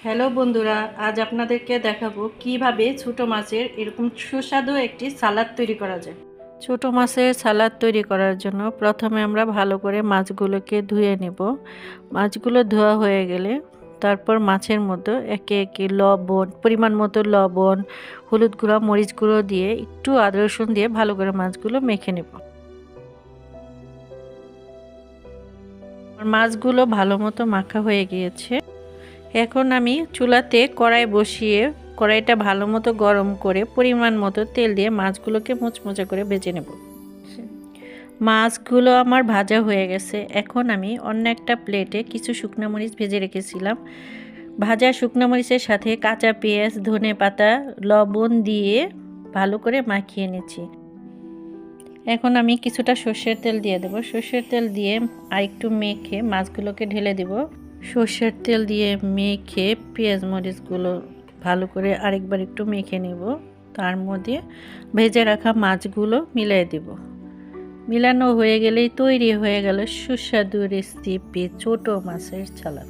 Hello বন্ধুরা, আজ আপনাদেরকে দেখাবো কিভাবে ছোট মাছের এরকম সুস্বাদু একটি সালাদ তৈরি করা যায়। ছোট মাছের সালাদ তৈরি করার জন্য প্রথমে আমরা ভালো করে মাছগুলোকে ধুয়ে নেব। মাছগুলো ধোয়া হয়ে গেলে তারপর মাছের মধ্যে একে একে লবণ, পরিমাণ মতো লবণ, হলুদ গুঁড়ো, মরিচ গুঁড়ো দিয়ে একটু আদা রসুন দিয়ে ভালো করে মাছগুলো মেখে নেব। মাছগুলো ভালো মতো মাখা হয়ে গিয়েছে। এখন আমি চুলাতে কড়াই বসিয়ে কড়াইটা ভালো মতো গরম করে পরিমাণ মতো তেল দিয়ে মাছগুলোকে মুচমুচে করে ভেজে নেব। মাছগুলো আমার ভাজা হয়ে গেছে। এখন আমি অন্য একটা প্লেটে কিছু শুকনো মরিচ ভেজে রেখেছিলাম। ভাজা শুকনো মরিচের সাথে কাঁচা পেঁয়াজ, ধনেপাতা, লবণ দিয়ে ভালো করে মাখিয়ে নিচ্ছি। এখন আমি কিছুটা সর্ষের তেল দিয়ে দেব। সর্ষের তেল দিয়ে আরেকটু মেখে মাছগুলোকে ঢেলে দেব। সর্ষের তেল দিয়ে মেখে পেঁয়াজ মরিচগুলো ভালো করে আরেকবার একটু মেখে নেব। তার মধ্যে ভেজে রাখা মাছগুলো মিলিয়ে দেব। মিলানো হয়ে গেলেই তৈরি হয়ে গেল সুস্বাদু রেসিপি ছোট মাছের সালাদ।